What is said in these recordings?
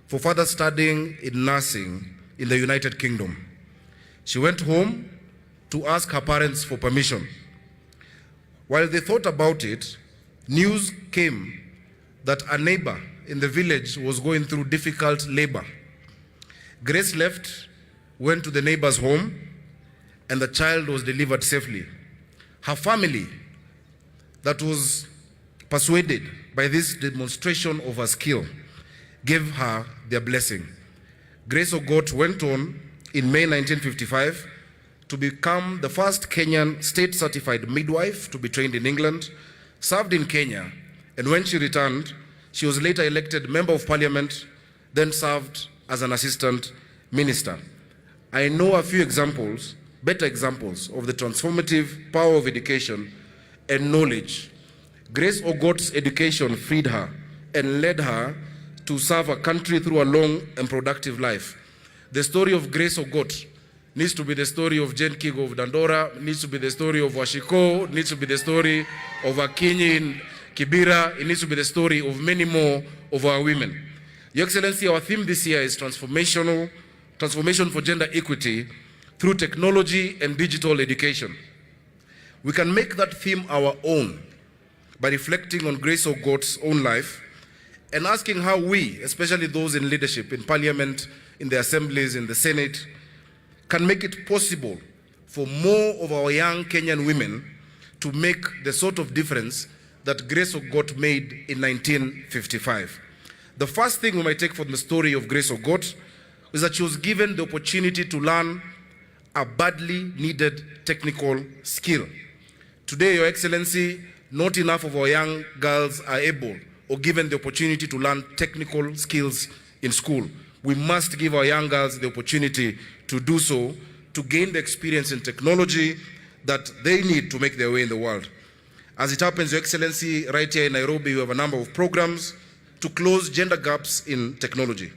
for further studying in nursing in the United Kingdom. She went home to ask her parents for permission. While they thought about it, news came that a neighbor in the village was going through difficult labor. Grace left, went to the neighbor's home, and the child was delivered safely. Her family, that was persuaded by this demonstration of her skill, gave her their blessing. Grace Ogot went on in May 1955 to become the first Kenyan state-certified midwife to be trained in England, served in Kenya, and when she returned, she was later elected Member of Parliament, then served as an assistant minister. I know a few examples, better examples, of the transformative power of education and knowledge. Grace Ogot's education freed her and led her to serve a country through a long and productive life. The story of Grace Ogot needs to be the story of Jane Kigo of Dandora, needs to be the story of Washiko, needs to be the story of Akinyi in Kibera, it needs to be the story of many more of our women. Your Excellency, our theme this year is transformation for gender equity through technology and digital education. We can make that theme our own by reflecting on Grace Ogot's own life and asking how we, especially those in leadership, in Parliament, in the assemblies, in the Senate, can make it possible for more of our young Kenyan women to make the sort of difference that Grace Ogot made in 1955. The first thing we might take from the story of Grace Ogot is that she was given the opportunity to learn a badly needed technical skill. Today, Your Excellency, not enough of our young girls are able or given the opportunity to learn technical skills in school. We must give our young girls the opportunity to do so, to gain the experience in technology that they need to make their way in the world. As it happens, Your Excellency, right here in Nairobi, we have a number of programs to close gender gaps in technology.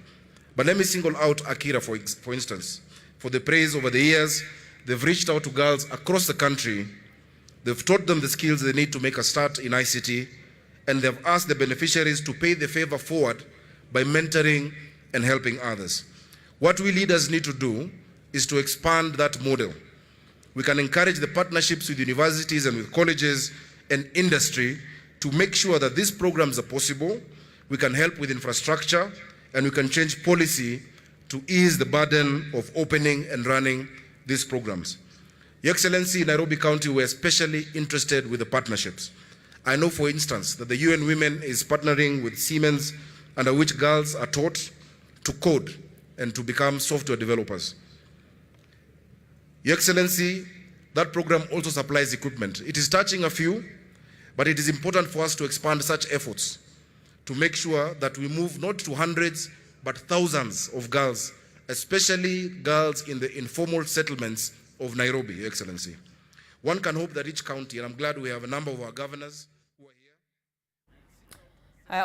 But let me single out Akira, for instance, for the praise over the years. They've reached out to girls across the country. They've taught them the skills they need to make a start in ICT, and they've asked the beneficiaries to pay the favor forward by mentoring and helping others. What we leaders need to do is to expand that model. We can encourage the partnerships with universities and with colleges and industry to make sure that these programs are possible. We can help with infrastructure, and we can change policy to ease the burden of opening and running these programs. Your Excellency, Nairobi County, we're especially interested with the partnerships. I know, for instance, that the UN Women is partnering with Siemens, under which girls are taught to code and to become software developers. Your Excellency, that program also supplies equipment. It is touching a few, but it is important for us to expand such efforts to make sure that we move not to hundreds, but thousands of girls, especially girls in the informal settlements of Nairobi, Your Excellency. One can hope that each county, and I'm glad we have a number of our governors who are here.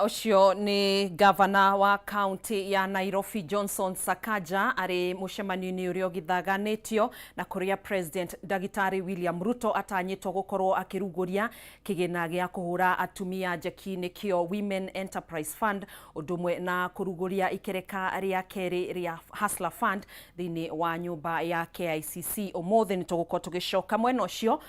Ocio ni gavana wa county ya Nairobi Johnson Sakaja ari mucemanio-ini uria githaganitio na kuria President Dagitari William Ruto atanyitwo gukorwo akirunguria kigina gia kuhura atumia njeki nikio Women Enterprise Fund undumwe na kurunguria ikereka ria keri ria Hustler Fund thini wa nyumba ya KICC. Umuthi ni tugukorwo tugicoka mwena ucio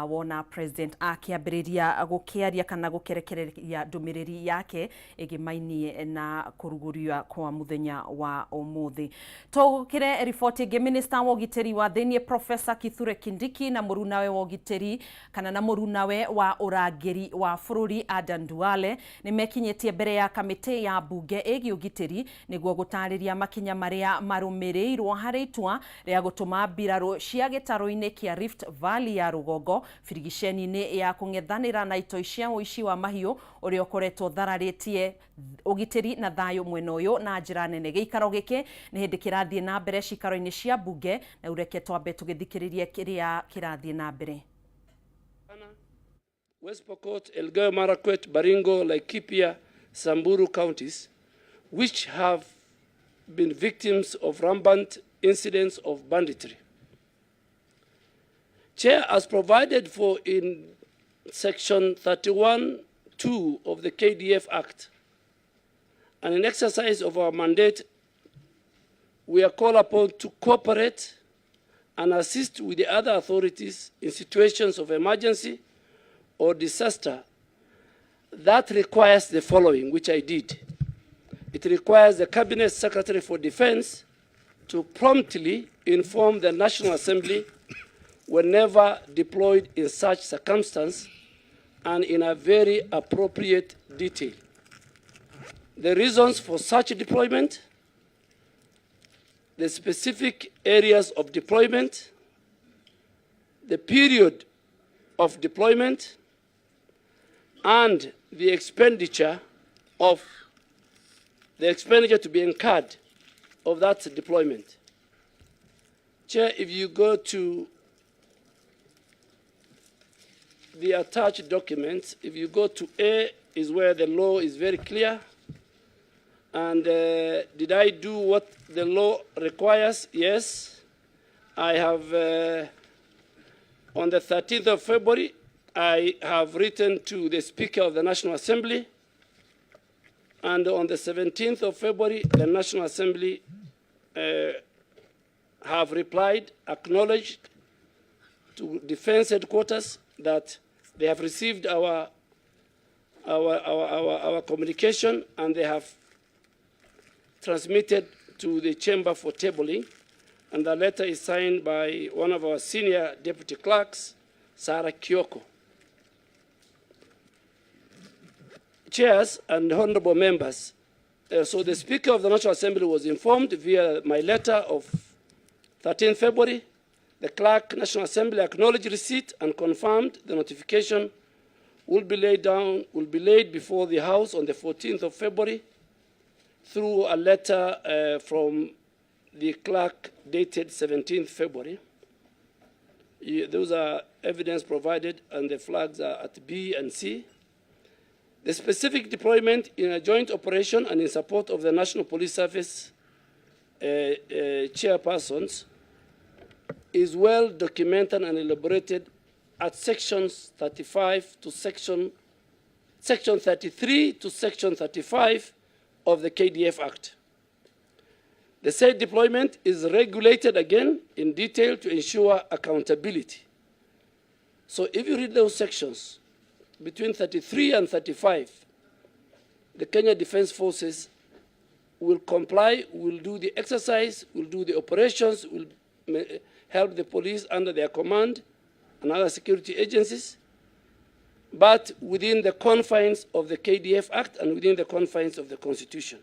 wona President akiambiriria gukiaria kana gukerekereria ndumiriri yake igimainie na kuruguria kwa muthenya wa umuthi. Tugukire ripoti ingi. Minister wa ugiteri wa thiini Professor Kithure Kindiki na murunawe wa ugiteri kana na murunawe wa urangiri wa bururi Adan Duale ni mekinyetie mbere ya kamiti ya bunge egi ugiteri niguo gutariria makinya maria marumirirwo hari itua ria gutuma mbiraru cia gitaro-ini kia Rift Valley ya rugongo firigisheni-ini ya kungethanira na itoi cia uici wa mahiu uria ukoretwo thararitie ugiteri na thayo mwena uyu na njira nene. Giikaro giki ni hindi kirathie na mbere cikaro-ini cia bunge na ureke twambe tugithikiririe kiria kirathie na mbere. West Pokot, Elgeyo Marakwet, Baringo, Laikipia, Samburu counties, which have been victims of rampant incidents of banditry. Chair, as provided for in Section 31(2) of the KDF Act, And in exercise of our mandate, we are called upon to cooperate and assist with the other authorities in situations of emergency or disaster that requires the following, which I did. It requires the Cabinet Secretary for Defense to promptly inform the National Assembly whenever deployed in such circumstance and in a very appropriate detail. The reasons for such deployment, the specific areas of deployment, the period of deployment, and the expenditure to be incurred of that deployment. Chair, if you go to the attached documents, if you go to A, is where the law is very clear. And did I do what the law requires? Yes. I have, on the 13th of February, I have written to the Speaker of the National Assembly. And on the 17th of February, the National Assembly have replied, acknowledged to Defense Headquarters that they have received our communication, and they have transmitted to the chamber for tabling. And the letter is signed by one of our senior deputy clerks, Sarah Kyoko. Chairs and honorable members, so the Speaker of the National Assembly was informed via my letter of 13 February. The Clerk, National Assembly, acknowledged receipt and confirmed the notification will be laid before the House on the 14th of February through a letter from the Clerk dated 17th February. Those are evidence provided, and the flags are at B and C. The specific deployment in a joint operation and in support of the National Police Service chairpersons is well documented and elaborated at sections 35 to section 33 to section 35 of the KDF Act. The said deployment is regulated again in detail to ensure accountability. So if you read those sections, between 33 and 35, the Kenya Defense Forces will comply, will do the exercise, will do the operations, will help the police under their command and other security agencies, but within the confines of the KDF Act and within the confines of the Constitution.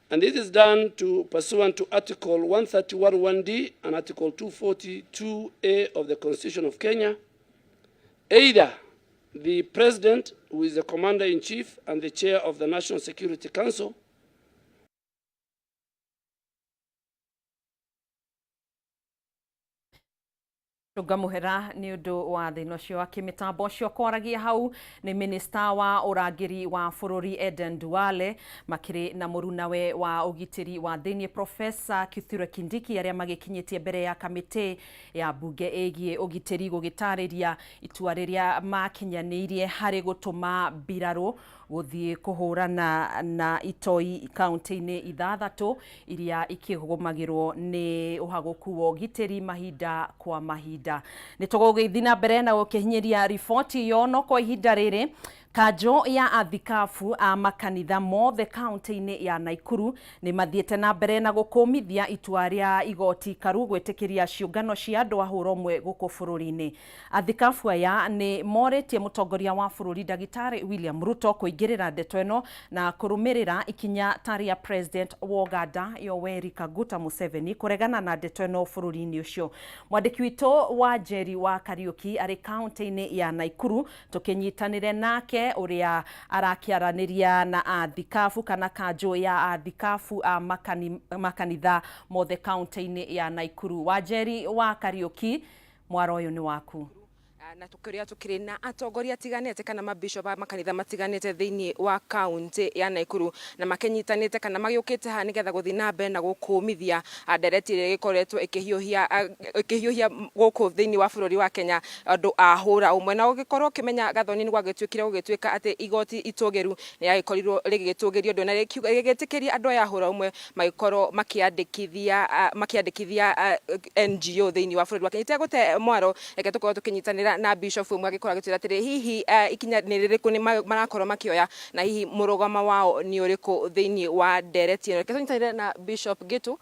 And this is done pursuant to Article 131(1)(d) and Article 242(a) of the Constitution of Kenya. Either the President, who is the Commander-in-Chief and the Chair of the National Security Council, Tugamuhera ni undu wa thina ucio wa kimitambo ucio kwaragia hau ni minista wa urangiri wa bururi Eden Duale makiri na murunawe wa ugitiri wa thiini Professor Kithure Kindiki aria magikinyitie mbere ya kamiti ya bunge egie ugitiri gugitariria itua riria makinyanirie hari gutuma mbiraro guthie kuhurana na itoi kaunti-ini ithathatu iria ikigumagirwo ni uhaguku wa ugitiri mahinda kwa mahinda. Ni tugugithina mbere na gukihinyiria ripoti yo no kwa ihinda riri. Kanjo ya athikafu a makanitha mothe kaunti-ini ya Naikuru ni mathiete na mbere na gukumithia itua ria igoti karu gwitikiria ciungano cia andu ahuro mwe guku bururi-ini. Athikafu aya ni moretie mutongoria wa bururi Dagitari William Ruto kuingirira ndeto eno na kurumirira ikinya taria President wa Uganda Yoweri Kaguta Museveni kuregana na ndeto eno bururi-ini ucio. Mwandiki witu wa Njeri wa Kariuki ari kaunti-ini ya Naikuru tukinyitanire nake uria arakiaraniria na athikafu kana kanjo ya athikafu a makanitha mothe kaunti-ini ya Naikuru. Wa Njeri wa Kariuki, mwaro uyu ni waku. na tukiria tukiri na atongoria tiganete kana mabishop makanitha matiganete thiini wa county ya Nakuru na makenyitanite kana magiukite ha nigetha guthi na mbere na gukumithia ndereti ire gikoretwo ikihiuhia guku thiini wa bururi wa Kenya andu ahura umwe na ugikorwo kimenya gathoni ni gwagitwikire gugitwika ati igoti itogeru ni yagikorirwo rigitugerio ndo na rigitikiria andu ya hura umwe magikorwo makiandikithia NGO thiini wa bururi wa Kenya tegute mwaro eke tukorwo tukinyitanira na bishop umwe agikora gitira atiri hihi ikinya ni ririku ni marakorwo makioya na hihi murugama wao ni uriku thiini wa ndereti ino ketonyitanira na Bishop Gitu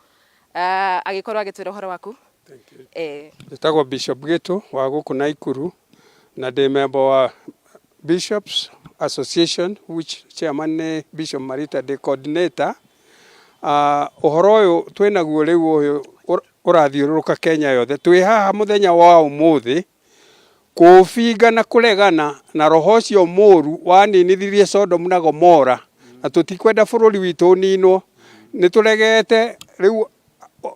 agikora agitwira horo waku. Thank you. Ndetagwo Bishop Gitu wa guku Nakuru na ndi member wa Bishops Association which chairman Bishop Marita the coordinator. Uhoro uyu twinaguo riu uyu urathiuruka Kenya yothe twi haha muthenya wa umuthi kufinga na kuregana na roho cio moru waninithirie Sodom na Gomora na tutikwenda bururi witu ninwo nituregete riu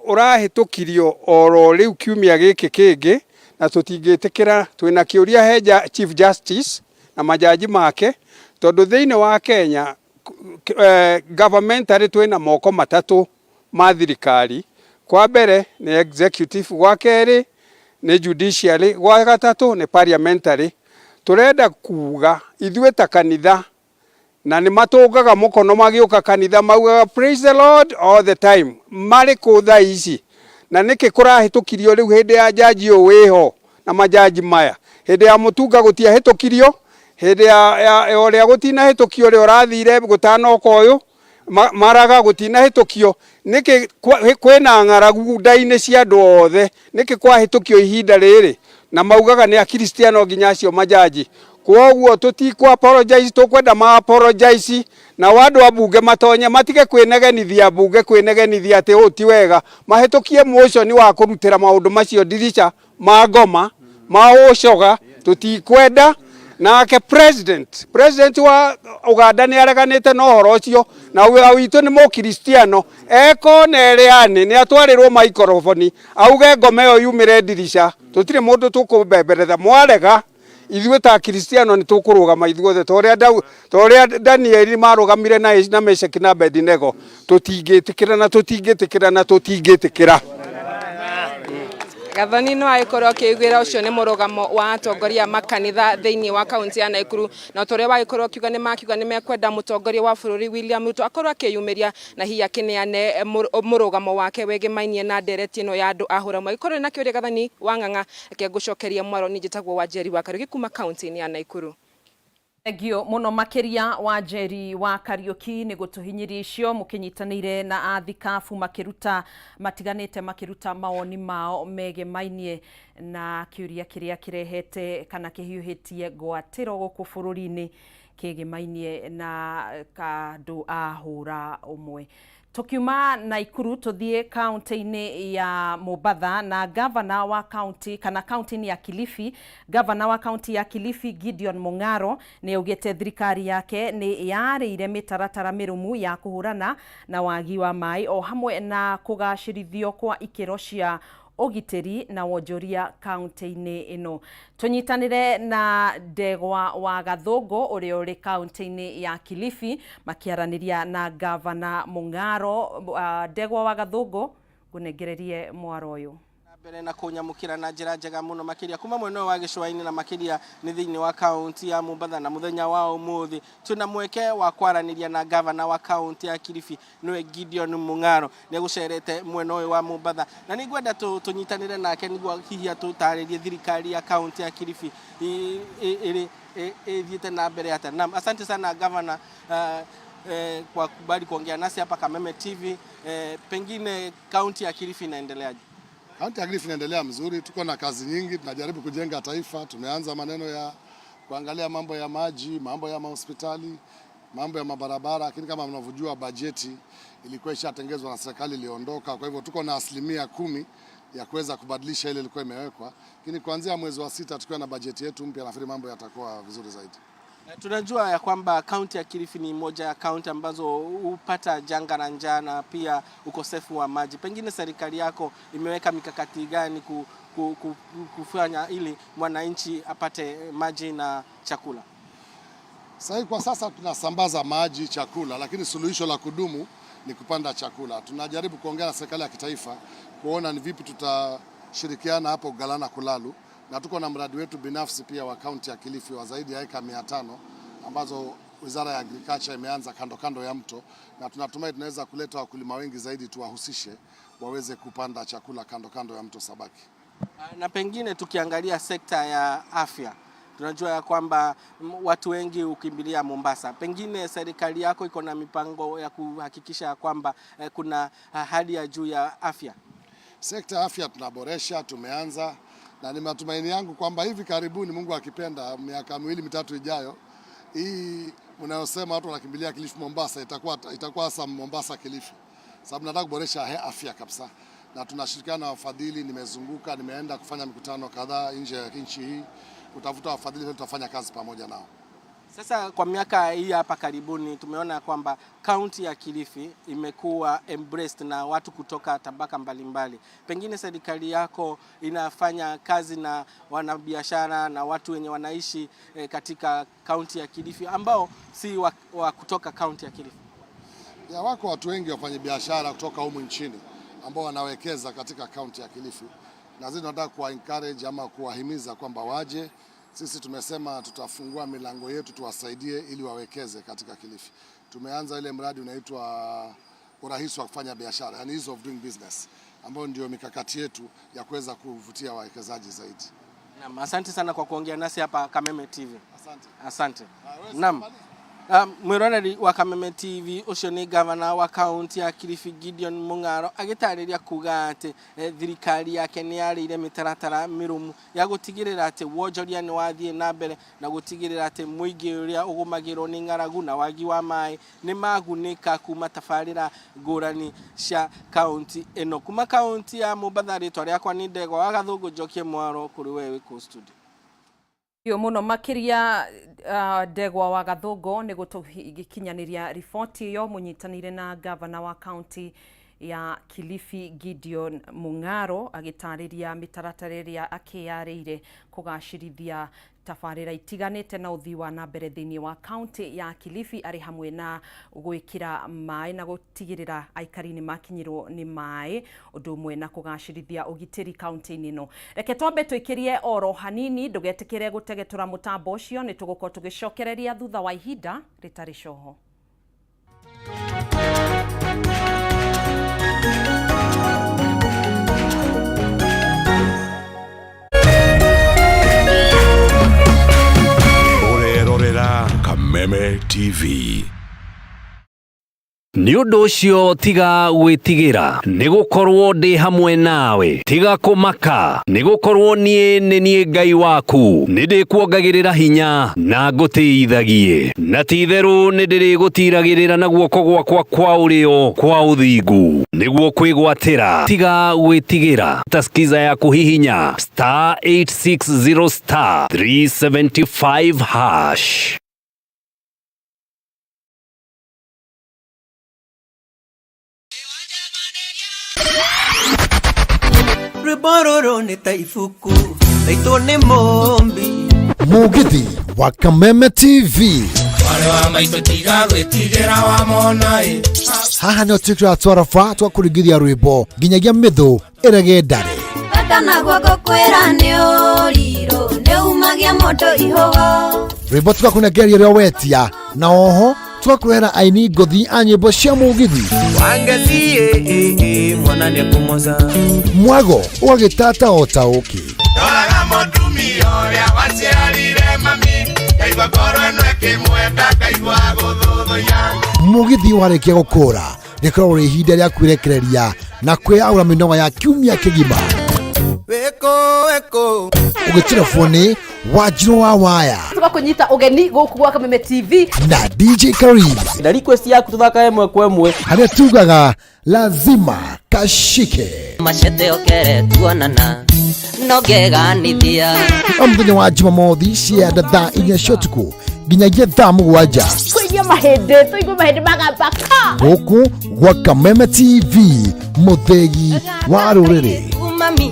urahitukirio oro riu kiumia giki kingi na tutingitikira twina kiuria heja Chief Justice na majaji make tondu thiini wa Kenya government ari twina moko matatu ma thirikari. Kwa mbere ni executive, gwa keri ni judiciary, gwa gatatu ni parliamentary. Turenda kuga ithuĩ ta kanitha na ni matungaga mukono magiuka kanitha maugaga praise the Lord all the time mari kutha ici na niki kurahitukirio riu hindi ya jaji o wiho na majaji maya hindi ya mutunga gutia hitukirio hindi ya uria gutina hitukio ri urathire gutana ukoyu maraga gutina hitukio niki kwina ng'aragu ndaine cia andu othe niki kwa hitukio ihinda riri na maugaga ni a Kristiano nginya acio majaji. Kwoguo tutikwa apologize tukwenda ma apologize na wandu abunge matonye matige kwinegenithia bunge kwinegenithia ati uti wega mahitukie motion ni wa kurutira maundu macio dirisha ma ngoma ma ucoga tutikwenda. Nake president wa Uganda ni areganite no horo ucio na witu ni mukristiano eko nereani ni atwarirwo microphone auge ngome yo yumire dirisha tutire mundu tukubemberetha mwarega ithuĩ ta Kristiano ni tukurugama ithuothe toria Daniel marugamire na Meshaki na Abednego tutingitikira na tutingitikira. Gathoni no aikorwo kiigwira ucio ni murugamo wa atongoria makanitha thiini wa kaunti ya Nakuru na tore waikorwo kiuga ni mekwenda mutongoria wa bururi William Ruto akorwo akiyumiria na hihi akineane murugamo wake wegimainie na ndereti ino ya andu ahura maikorwo na kiuria Gathoni wa ng'ang'a akengucokeria mwaro ni njitagwo wa Njeri wa Kariuki kuma kaunti ya Nakuru. Egio muno makiria wa Njeri wa Kariuki ni gutuhinyiria icio mukinyitanire na athikafu makiruta maoni mao megemainie na kiuria kiria kirehete kana kihiuhitie gwatiro guku bururi-ini kigemainie na kandu ahura umwe. Tukiuma Nakuru tuthie kaunti-ini ya Mombasa na gavana wa kaunti kana kaunti-ini ya Kilifi, gavana wa kaunti ya Kilifi Gideon Mung'aro ni ugete thirikari yake ni yarire mitaratara mirumu ya kuhurana na wagi wa mai o hamwe na kugacirithio kwa ikero cia ogiteri na wonjoria kaunti-ini ino. Tunyitanire na Ndegwa wa Gathungu uri kaunti-ini ya Kilifi makiaraniria na gavana Mung'aro. Ndegwa wa Gathungu ngunegererie mwaro uyu mbere na kunyamukira na njira njega muno makiria kuma mweno wa gicwaini na makiria ni thiini wa kaunti ya Mombasa na muthenya wa umuthi tuna mweke wa kwaraniria na gavana wa kaunti ya Kilifi niwe Gideon Mung'aro ni gucerete mweno wa Mombasa na ni gwenda tunyitanire nake niguo hihi atutaririe thirikari ya kaunti ya Kilifi thiete na mbere ata. Na asante sana gavana kwa kubali kuongea nasi hapa Kameme TV. Pengine kaunti ya Kilifi inaendeleaje? Kaunti ya Kilifi inaendelea mzuri, tuko na kazi nyingi, tunajaribu kujenga taifa. Tumeanza maneno ya kuangalia mambo ya maji, mambo ya mahospitali, mambo ya mabarabara, lakini kama mnavyojua bajeti ilikuwa ishatengezwa na serikali iliondoka. Kwa hivyo tuko na 10% ya kuweza kubadilisha ile ilikuwa imewekwa. Lakini kuanzia mwezi wa 6 tukiwa na bajeti yetu mpya nafikiri mambo yatakuwa vizuri zaidi. Tunajua ya kwamba kaunti ya Kilifi ni moja ya kaunti ambazo hupata janga la njaa na pia ukosefu wa maji. Pengine serikali yako imeweka mikakati gani kufanya ili mwananchi apate maji na chakula? Kwa sasa tunasambaza maji, chakula, lakini suluhisho la kudumu ni kupanda chakula. Tunajaribu kuongea na serikali ya kitaifa kuona ni vipi tutashirikiana hapo Galana Kulalu, na tuko na mradi wetu binafsi pia wa kaunti ya Kilifi wa zaidi ya eka 500 ambazo Wizara ya Agriculture imeanza kando ya mto, na tunatumai tunaweza kuleta wakulima wengi zaidi tuwahusishe waweze kupanda chakula kando ya mto Sabaki. Na pengine tukiangalia sekta ya afya, tunajua ya kwamba watu wengi ukimbilia Mombasa. Pengine serikali yako iko na mipango ya kuhakikisha kwamba kuna hali ya juu ya afya? Sekta ya afya tunaboresha, tumeanza, na ni matumaini yangu kwamba hivi karibuni, Mungu akipenda, miaka 2-3 ijayo, hii unayosema watu wanakimbilia Kilifi Mombasa itakuwa hasa Mombasa Kilifi. Sababu nataka kuboresha afya kabisa. Na tunashirikiana na wafadhili, nimeenda kufanya mikutano kadhaa nje ya nchi hii, kutafuta wafadhili ili tutafanya kazi pamoja nao. Sasa kwa miaka hii hapa karibuni tumeona kwamba kaunti ya Kilifi imekuwa embraced na watu kutoka tabaka mbalimbali. Pengine serikali yako inafanya kazi na wanabiashara na watu wenye wanaishi katika kaunti ya Kilifi ambao si wa kutoka kaunti ya Kilifi? Ya, wako watu wengi wafanya biashara kutoka humu nchini ambao wanawekeza katika kaunti ya Kilifi, na sisi tunataka kuwa-encourage ama kuwahimiza kwamba waje. Sisi tumesema tutafungua milango yetu tuwasaidie ili wawekeze katika Kilifi. Tumeanza ile mradi unaitwa urahisi wa kufanya biashara, yani ease of doing business, ambao ndio mikakati yetu ya kuweza kuvutia wawekezaji zaidi. Naam, asante sana kwa kuongea nasi hapa Kameme TV. Asante. Naam. Mwiroreri wa Kameme TV ucio ni gavana wa kaunti ya Kilifi Gideon Mung'aro agitariria kuga ati thirikari yake ni yarire mitaratara mirumu ya gutigirira ati wonjoria ni wathie na mbere na gutigirira ati muingi uria ugumagirwo ni ng'aragu na wagi wa mai ni magunika kuma tafarira ngurani cia kaunti eno. Kuma kaunti ya Mombasa, ritwa riakwa ni Ndegwa wa Gathungu Njokie Mwaro, kuri wewe ku studio. Yo muno makiria Ndegwa wa Gathungu ni gutukinyaniria ripoti yo munyitanire na gavana wa kaunti ya Kilifi Gideon Mung'aro agitariria mitaratara iria akiyarire kugacirithia tafarira itiganite na uthii wa na mbere thiini wa kaunti ya Kilifi ari hamwe na gwikira mai na gutigirira aikari ni makinyirwo ni mai undu umwe na kugacirithia ugitiri kaunti-ini no. Reke twambe twikirie oro hanini, ndugetikire gutegetura mutambo ucio, ni tugukorwo tugicokereria thutha wa ihinda ritari coho. Kameme TV. Ni undu ucio tiga gwitigira ni gukorwo ndi hamwe nawe, tiga kumaka ni gukorwo nie Ngai waku, ni ndikuongagirira hinya na ngutiithagie, na titheru ni ndirigutiragirira na guoko gwakwa kwa urio kwa uthingu niguo kwigwatira. Tiga gwitigira, taskiza ya kuhihinya *860 *375#. Rũbororo nĩ ta ibuku laitwo nĩ mombi. Mugithi wa Kameme TV. Haha nĩ otikira twarafa twakurigithia rwĩmbo nginyagia mithu ĩrege ndare. Katana gwako kwĩra nĩ ũrirũ nĩ umagia moto ihogo. Rwĩmbo tugakunegeria rĩa wetia na oho twakurehera aini ngothi a nyĩmbo cia mugithi. Wangathie mwana nĩ kũmoza Mwago ũgagĩtata o ta ũki. Doraga mũtumia ũrĩa waciarire mami, kaigua ngoro ĩno ĩkĩmwenda, kaigua gũthũthũia. Mugithi warĩkia gũkũra rĩkoragwo rĩ ihinda rĩa kwĩrekereria na kwĩaũra mĩnoga ya kiumia kĩgima. Weko Ũgĩtirabwo nĩ Wanjirũ wa Waya, tugakunyita ugeni gũkũ gwa Kameme TV na DJ Karim. na request yaku tuthaka ĩmwe kwa ĩmwe harĩa tugaga lazima kashike. machete okere tuonana no ngeganithia. Mũthenya wa Jumamothi cienda thaa 4 cia ũtukũ nginyagia thaa mũgwanja kwenye mahende tuigwe mahende magambaka gũkũ gwa Kameme TV mũthegi wa rũrĩrĩ. Umami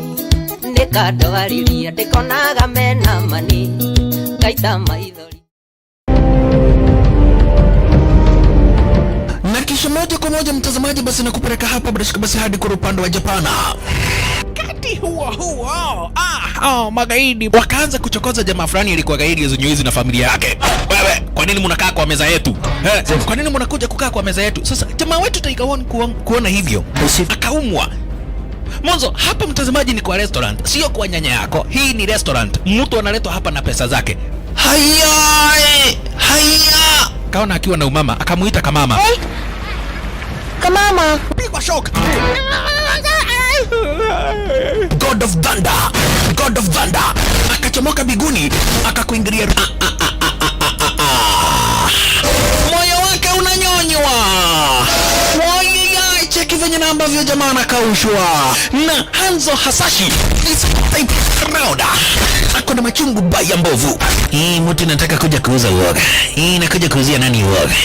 nikandogariria ndikonaga mena mani ngaita maithori. Na kisha moja kwa moja mtazamaji, basi nakupeleka hapa basi hadi kwa upande wa Japana. Kati huo magaidi wakaanza kuchokoza jamaa fulani alikuwa gaidi ya Zunyuizi na familia yake. Wewe, kwa nini mnakaa kwa meza yetu? Kwa nini mnakuja kukaa kwa meza yetu? Sasa jamaa wetu Taika kuona hivyo akaumwa. Mwanzo hapa mtazamaji ni kwa restaurant, sio kwa nyanya yako. Hii ni restaurant. Mtu analetwa hapa na pesa zake. Haya. Kaona akiwa na umama, akamuita Kamama. Hey. Kamama. Pigwa shock. God of Thunder. Akachomoka biguni, akakuingilia. Moyo wake unanyonywa. Cheki venye na ambavyo jamaa anakaushwa. Na Hanzo Hasashi ako na machungu baya mbovu. Mtu nataka kuja kuuza uoga. Nakuja kuuzia nani uoga?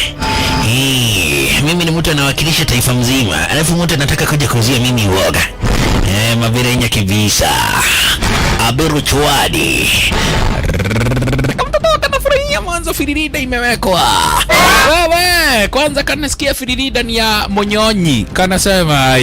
Mimi ni mtu anawakilisha taifa mzima. Alafu mtu anataka kuja kuuzia mimi uoga. Mabirenya kibisa. Abiru chwadi. Mwanzo firirida imewekwa. Wewe kwanza kanasikia firirida ni ya Monyonyi. Kanasema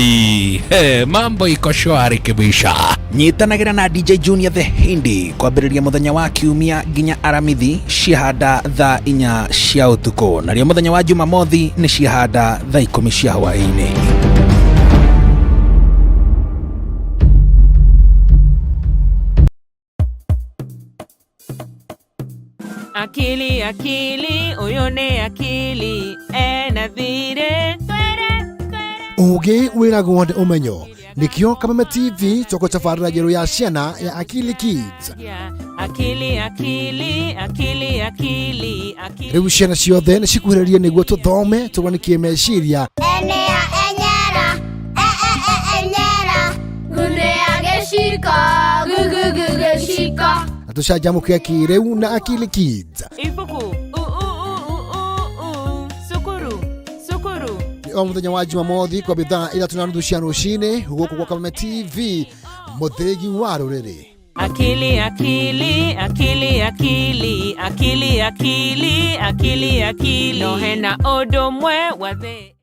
mambo iko shwari kibisha. Nyitanagira na DJ Junior the Hindi kwa biriria muthenya wa kiumia ginya aramithi shihada thaa 4 cia utuko. Na rio muthenya wa Jumamothi ni shihada thaa 10 cia hwaini. Akili uyone akili na thire Ugi wĩragwo nĩ ũmenyo. Nikio Kameme TV toko tabarĩra njerũ ya ciana ya Akili Kids. Akili. Rĩu ciana ciothe nĩ cikuhĩrĩrie nĩguo tũthome tũganikie meciria. Enyera gunea geshika geshika. Na tũcanjamũke kĩrĩu na Akili Kids. Ibuku sukuru O mũthenya wa Jumamothi kwa thaa 3:30 cia rũcinĩ gũkũ kwa Kameme TV mũthegi wa rũrĩrĩ. Akili no hena ũndũ mwe wa thĩ.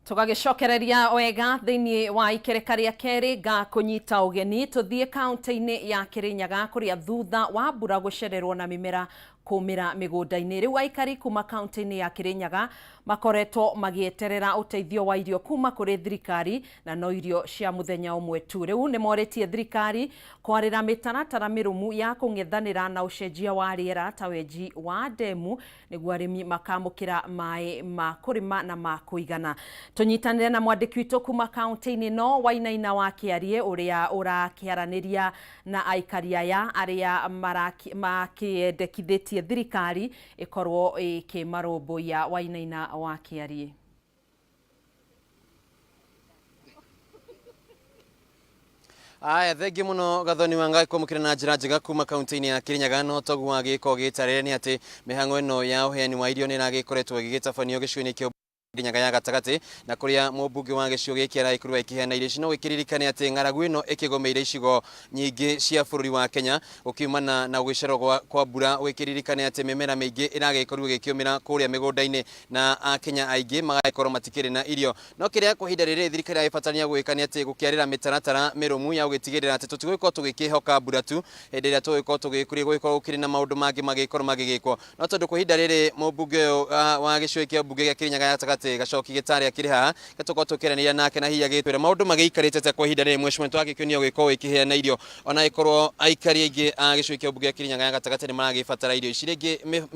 Tugagicokereria wega thiini wa ikereka ria keri ga kunyita ugeni tuthie kaunti-ini ya Kirinyaga kuria thutha wa mbura gucererwo na mimera kumira migunda-ini. Riu aikari kuma kaunti-ini ya Kirinyaga makoretwo magieterera uteithio wa irio kuma kuri thirikari na no irio cia muthenya umwe tu. Riu ni moretie thirikari kwarira mitaratara mirumu ya kung'ethanira na ucenjia wa riera ta wenji wa ndemu niguo arimi makamukira mai ma kurima na ma kuigana. Tunyitanire na mwandiki witu kuma kaunti-ini no Wainaina wa Kiarie uria urakiaraniria na aikari aya aria makiendekithitie thirikari ikorwo ikimarũmbũiya. Wainaina wa Kiarie. Aya, thengi muno Gathoni Wangai kwamukira na njira njega kuma kaunti-ini ya Kirinyaga. No togu wa giko gitarire ni ati mihango ino ya uheani wa irio ni nagikoretwo gigitafanio gicuni kio Kirinyaga ya gatagati na kuria mũmbunge wa gĩcigo gĩkĩ araikorwo ikiheana irio ici. No gĩkiririkane atĩ ng'aragu ĩno ĩkĩgomeire icigo nyingĩ cia bũrũri wa Kenya ũkiumana na gũgĩcerwo kwa mbura. Gĩkiririkane atĩ mĩmera mĩingĩ ĩragĩkorwo ĩgĩkĩũmĩra kũrĩa mĩgũnda-inĩ na Akenya aingĩ magagĩkorwo matikĩrĩ na irio. No kĩrĩa kwa ihinda rĩrĩ thirikari ĩbatarania gwĩka nĩ atĩ gũkĩarĩra mĩtaratara mĩrũmu ya gũgĩtigĩrĩra atĩ tũtigũgĩkorwo tũgĩkĩhoka mbura tu hĩndĩ ĩrĩa tũgũgĩkorwo gũgĩkorwo gũkĩrĩ na maũndũ mangĩ magĩkorwo magĩgĩkwo. No tondũ kwa ihinda rĩrĩ mũmbunge wa gĩcigo kĩa mbunge gĩa Kirinyaga ya gatagatĩ Gacoki Gĩtarĩ akĩrĩ haha gĩtũkorwo tũkĩaranĩria nake na hihi agĩtwĩra maũndũ magĩikarĩte kwa ihinda rĩrĩ. Mheshimiwa twagĩkĩonio gwĩkorwo ĩkĩheana irio ona ĩkorwo aikari aingĩ a gĩcigo kĩa mbunge gĩa Kirinyaga ya gatagatĩ nĩ maragĩbatara irio ici. Rĩngĩ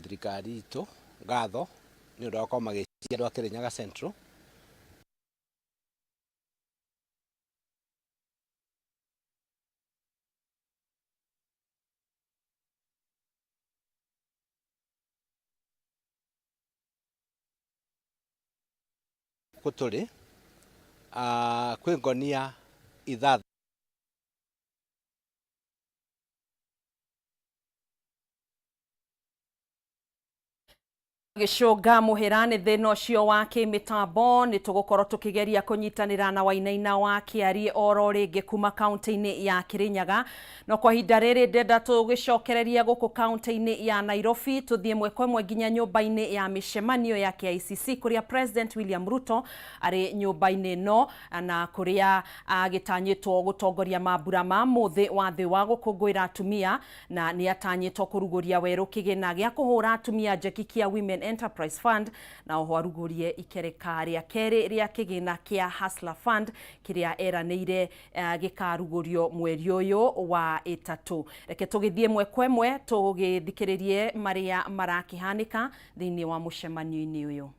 thirikari itũ ngatho nĩ ũndũ wa gũkorwo magĩciria andũ a Kirinyaga Central gũkũ tũrĩ kwĩ ngonia ithatũ gicunga muhirani thina ucio wa kimitambo ni tugukorwo tukigeria kunyitanira na Wainaina wa Kiari oro ringi kuma kaunti-ini ya Kirinyaga no kwa hinda riri ndenda tugicokereria guku kaunti-ini ya Nairobi tuthie mwekwe nginya nyumba-ini ya mishemanio ya KICC kuria President William Ruto ari nyumba-ini no na kuria agitanyitwo gutongoria mambura ma muthi wa thi wa gukungwira atumia na ni atanyitwo kuruguria weru kigina gia kuhura atumia njeki kia Women Enterprise Fund na oho arugurie ikereka ria keri ria kigina kia Hustler Fund kiria eranire gikarugurio mweri uyu wa itatu. Reke tugithie mwekwe tugithikiririe maria marakihanika thini wa mucemanio-ini uyu.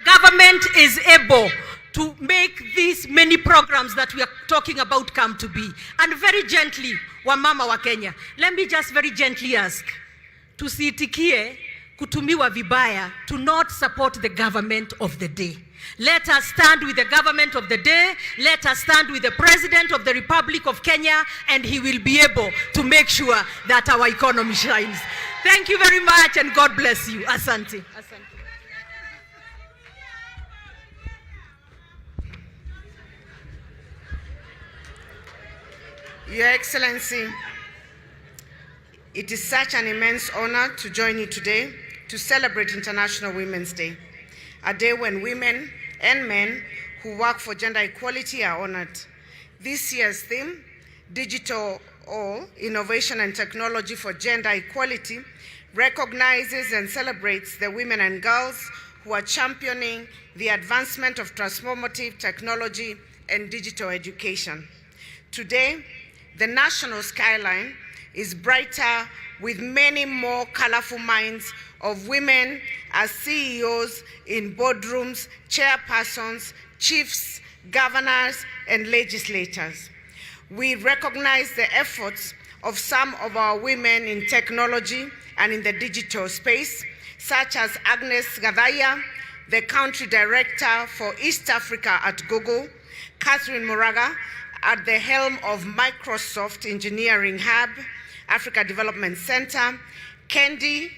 Government is able to make these many programs that we are talking about come to be. And very gently, wamama wa Kenya, let me just very gently ask, tusiitikie kutumiwa vibaya, to not support the government of the day. Let us stand with the government of the day. Let us stand with the President of the Republic of Kenya, and he will be able to make sure that our economy shines. Thank you very much, and God bless you. Asante. Your Excellency, it is such an immense honor to join you today to celebrate International Women's Day, a day when women and men who work for gender equality are honored. This year's theme, Digital All, Innovation and Technology for Gender Equality, recognizes and celebrates the women and girls who are championing the advancement of transformative technology and digital education. Today, the national skyline is brighter with many more colorful minds of women as CEOs in boardrooms, chairpersons, chiefs, governors, and legislators. We recognize the efforts of some of our women in technology and in the digital space, such as Agnes Gadaya, the country director for East Africa at Google, Catherine Moraga, at the helm of Microsoft Engineering Hub, Africa Development Center, Kendi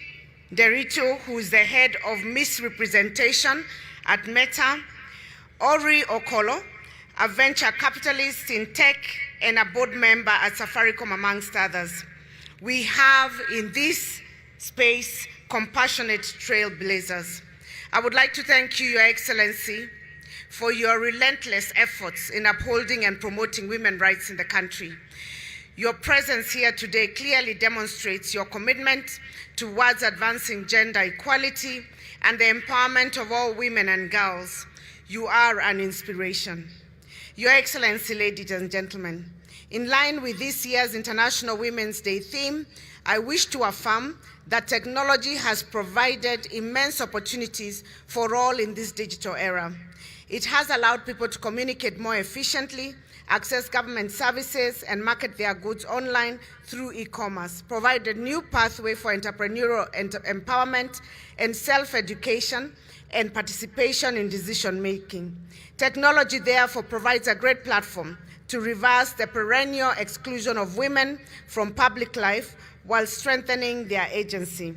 Derito, who is the head of misrepresentation at Meta, Ori Okolo, a venture capitalist in tech and a board member at Safaricom, amongst others. We have in this space compassionate trailblazers. I would like to thank you, Your Excellency, for your relentless efforts in upholding and promoting women's rights in the country. Your presence here today clearly demonstrates your commitment towards advancing gender equality and the empowerment of all women and girls. You are an inspiration. Your Excellency, ladies and gentlemen, in line with this year's International Women's Day theme, I wish to affirm that technology has provided immense opportunities for all in this digital era. It has allowed people to communicate more efficiently, access government services, and market their goods online through e-commerce, provided new pathway for entrepreneurial empowerment and self-education and participation in decision-making. Technology, therefore, provides a great platform to reverse the perennial exclusion of women from public life while strengthening their agency.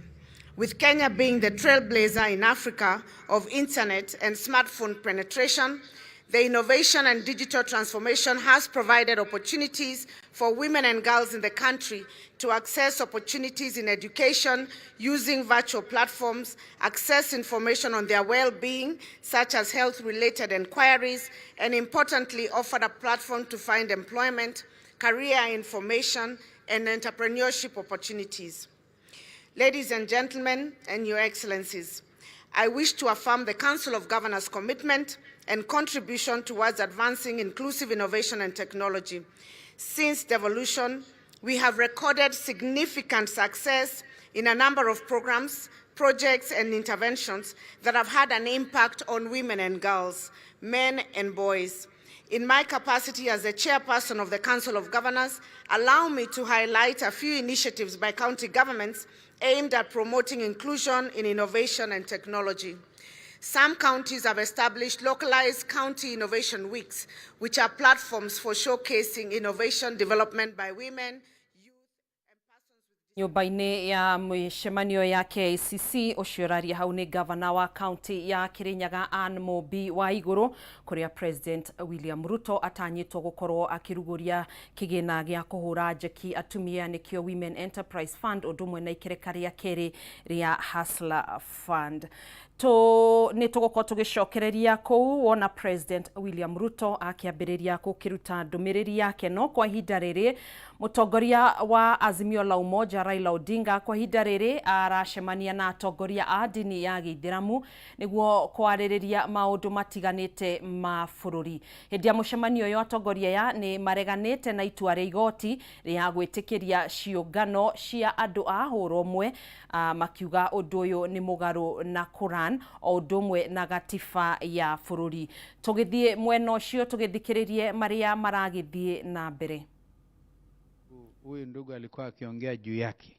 With Kenya being the trailblazer in Africa of internet and smartphone penetration, the innovation and digital transformation has provided opportunities for women and girls in the country to access opportunities in education using virtual platforms, access information on their well-being, such as health-related inquiries, and importantly, offered a platform to find employment, career information, and entrepreneurship opportunities. Ladies and gentlemen, and Your Excellencies, I wish to affirm the Council of Governors' commitment and contribution towards advancing inclusive innovation and technology. Since devolution, we have recorded significant success in a number of programs, projects, and interventions that have had an impact on women and girls, men and boys. In my capacity as the chairperson of the Council of Governors, allow me to highlight a few initiatives by county governments aimed at promoting inclusion in innovation and technology. Some counties have established localized county innovation weeks, which are platforms for showcasing innovation development by women. Nyumba-ini ya mĩcemanio ya KICC ũcioraria hau nĩ gavana wa kaunti ya Kirinyaga Anne Mũmbi wa igũrũ kũrĩa President William Ruto atanyĩtwo gũkorwo akĩrugũria kĩgĩna gĩa kũhũra njeki atumia nĩkĩo Women Enterprise Fund ũndũ ũmwe na ikereka rĩa kerĩ rĩa Hustler Fund. Nĩ tũgũkorwo tũgĩcokereria kũu wona President William Ruto akĩambĩrĩria gũkĩruta ndũmĩrĩri yake no kwa ihinda rĩrĩ mũtongoria wa Azimio la Umoja Raila Odinga kwa ihinda rĩrĩ aracemania na atongoria a ndini ya Gĩithĩramu nĩguo kwarĩrĩria maũndũ matiganĩte ma bũrũri. Hĩndĩ ya mũcemanio ũyũ atongoria aya nĩ mareganĩte na itua rĩa igoti rĩa gwĩtĩkĩria ciũngano cia andũ a ũrũmwe makiuga ũndũ ũyũ nĩ mũgarũ na Quran o ũndũ ũmwe na gatiba ya bũrũri. Tũgĩthiĩ mwena ũcio tũgĩthikĩrĩrie marĩa maragĩthiĩ na mbere. Huyu ndugu alikuwa akiongea juu yake.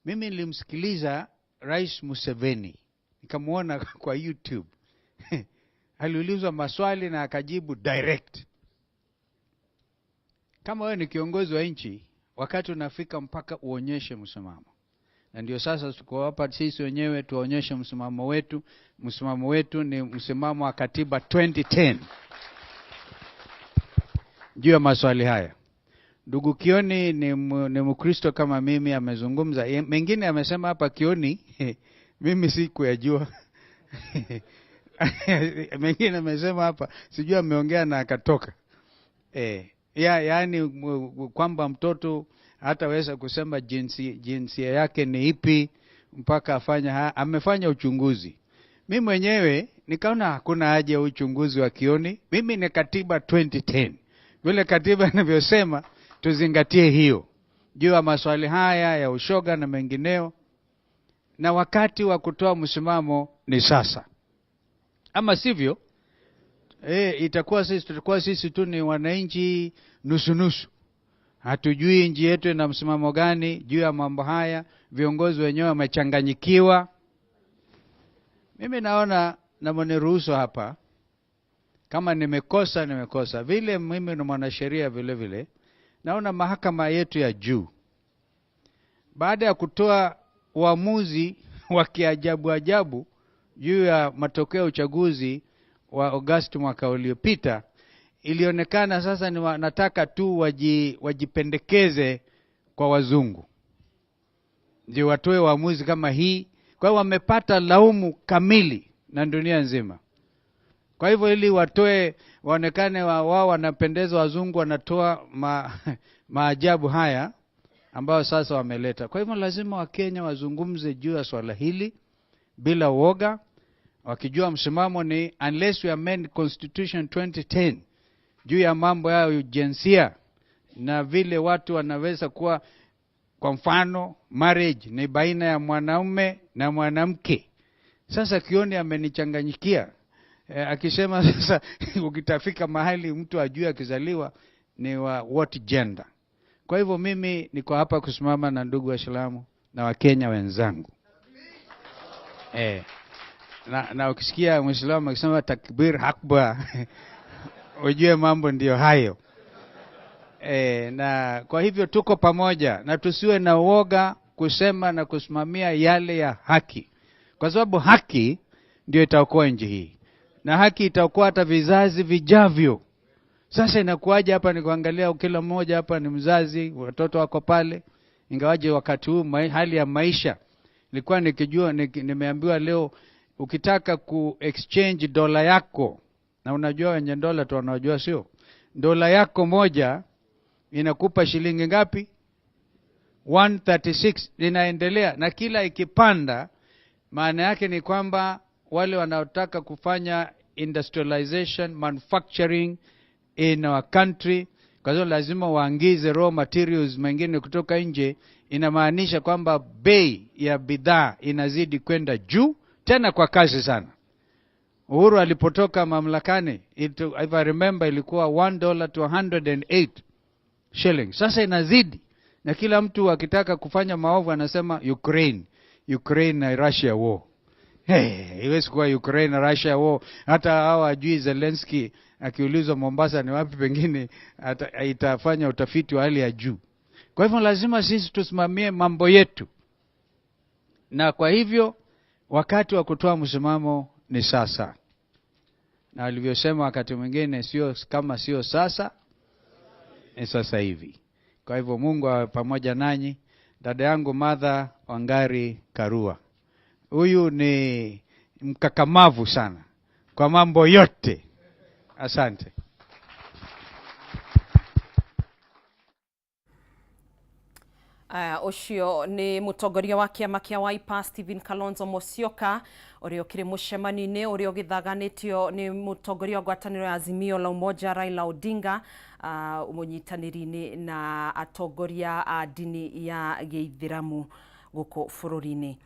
Mimi nilimsikiliza Rais Museveni, nikamuona kwa YouTube. Aliulizwa maswali na akajibu direct. Kama wewe ni kiongozi wa nchi, wakati unafika mpaka uonyeshe msimamo. Na ndio sasa tuko hapa sisi wenyewe tuonyeshe msimamo wetu. Msimamo wetu ni msimamo wa katiba 2010. Juu ya maswali haya. Ndugu Kioni ni Mkristo kama mimi, amezungumza. Mengine amesema hapa Kioni, mimi si kuyajua. Mengine amesema hapa, sijui ameongea na akatoka. Yaani kwamba mtoto hataweza kusema jinsia yake ni ipi mpaka amefanya uchunguzi. Mimi mwenyewe nikaona hakuna haja ya uchunguzi wa Kioni. Mimi ni katiba 2010. Vile katiba inavyosema tuzingatie hiyo. Juu ya maswali haya ya ushoga na mengineo. Na wakati wa kutoa msimamo ni sasa. Ama sivyo, tutakuwa sisi tu ni wananchi nusu. Hatujui nchi yetu ina msimamo gani juu ya mambo haya. Viongozi wenyewe wamechanganyikiwa. Mimi naona na mniruhusu hapa. Kama nimekosa. Vile mimi ni mwanasheria vile. Naona mahakama yetu ya juu, baada ya kutoa uamuzi wa kiajabu juu ya matokeo ya uchaguzi wa Agosti mwaka uliopita, ilionekana sasa ni wanataka tu wajipendekeze kwa wazungu ndio watoe uamuzi kama hii. Kwa hiyo wamepata laumu kamili na dunia nzima. Kwa hivyo ili waonekane wao wanapendeza wazungu, wanatoa maajabu haya ambayo sasa wameleta. Kwa hivyo lazima Wakenya wazungumze juu ya swala hili bila uoga, wakijua msimamo ni unless we amend Constitution 2010 juu ya mambo ya jinsia na vile watu wanaweza kuwa, kwa mfano marriage ni baina ya mwanaume na mwanamke. Sasa Kioni amenichanganyikia. Akisema sasa ukitafika mahali mtu ajue akizaliwa ni wa what gender. Kwa hivyo mimi niko hapa kusimama na ndugu Waislamu na Wakenya wenzangu. Na ukisikia Muislamu akisema takbir akbar ujue mambo ndio hayo. Na kwa hivyo tuko pamoja na tusiwe na uoga kusema na kusimamia yale ya haki. Kwa sababu haki ndio itaokoa nchi hii. Na haki itakuwa hata vizazi vijavyo. Sasa inakuaje hapa ni kuangalia kila mmoja hapa ni mzazi, watoto wako pale. Ingawaje wakati huu hali ya maisha ilikuwa nikijua nimeambiwa leo ukitaka exchange dola yako, na unajua wenye dola tu wanajua sio, dola yako moja inakupa shilingi ngapi? 136. Inaendelea na kila ikipanda maana yake ni kwamba wale wanaotaka kufanya industrialization, manufacturing in our country, kwa hiyo lazima waangize raw materials mengine kutoka nje. Inamaanisha kwamba bei ya bidhaa inazidi kwenda juu tena kwa kasi sana. Uhuru alipotoka mamlakani, if I remember, ilikuwa $1 to 108 shillings. Sasa inazidi, na kila mtu akitaka kufanya maovu anasema Ukraine na Russia war. Iwezi kuwa Ukraine na Russia war. Hata hawa ajui Zelensky akiulizwa Mombasa ni wapi pengine itafanya utafiti wa hali ya juu. Kwa hivyo lazima sisi tusimamie mambo yetu. Na kwa hivyo wakati wa kutoa msimamo ni sasa. Na alivyosema wakati mwingine sio sasa, ni sasa hivi. Kwa hivyo Mungu awe pamoja nanyi. Dada yangu Martha Wangari Karua, huyu ni mkakamavu sana kwa mambo yote. Asante. Ucio ni mutongoria wa kiama kia Wiper Stephen Kalonzo Musyoka uria ukiri mucemani-ini uria ugithaganitio ni mutongoria wa ngwataniro ya Azimio la Umoja Raila Odinga umunyitaniri-ini na atongoria a dini ya Gĩithĩramu guku bururi-ini.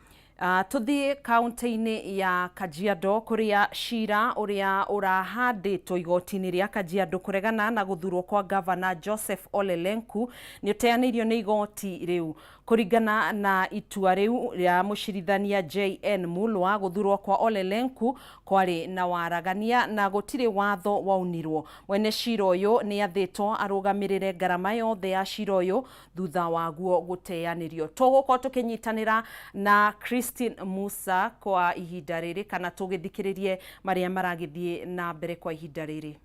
Tuthi kaunti-ini ya Kajiado kuria cira uria urahanditwo igoti-ini ria Kajiado kuregana na guthurwo kwa Governor Joseph Ole Lenku ni uteanirio ni igoti riu. Kuringana na itua riu ria mucirithania JN Mulwa, guthurwo kwa Ole Lenku kwari na waragania na gutire watho waunirwo. Mwene cira uyu ni athitwo arugamirire ngarama yothe ya cira uyu thutha waguo guteanirio. Tugukorwo tukinyitanira na Christine Musa kwa ihinda riri kana tugithikiririe maria maragithie na mbere kwa ihinda riri.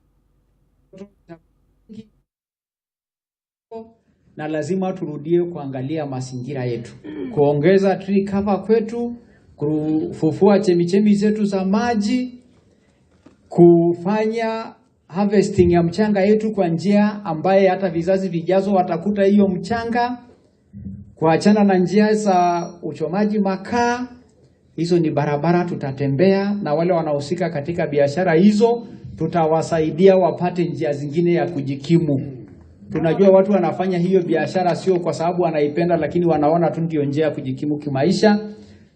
Na lazima turudie kuangalia mazingira yetu, kuongeza tree cover kwetu, kufufua chemichemi zetu za maji, kufanya harvesting ya mchanga yetu kwa njia ambaye hata vizazi vijazo watakuta hiyo mchanga, kuachana na njia za uchomaji makaa. Hizo ni barabara tutatembea, na wale wanahusika katika biashara hizo tutawasaidia wapate njia zingine ya kujikimu. Tunajua watu wanafanya hiyo biashara sio kwa sababu wanaipenda, lakini wanaona tu ndio njia ya kujikimu kimaisha.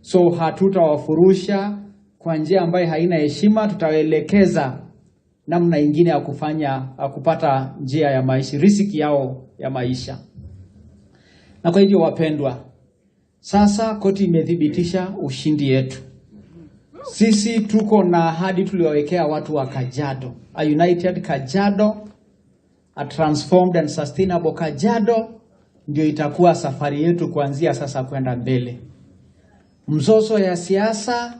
So hatutawafurusha kwa njia ambayo haina heshima, tutawaelekeza namna nyingine ya kupata njia ya maisha, riziki yao ya maisha. Na kwa hivyo wapendwa, sasa koti imethibitisha ushindi yetu. Sisi tuko na ahadi tuliowekea watu wa Kajiado, a united Kajiado, a transformed and sustainable Kajiado, ndio itakuwa safari yetu kuanzia sasa kwenda mbele. Mzozo ya siasa,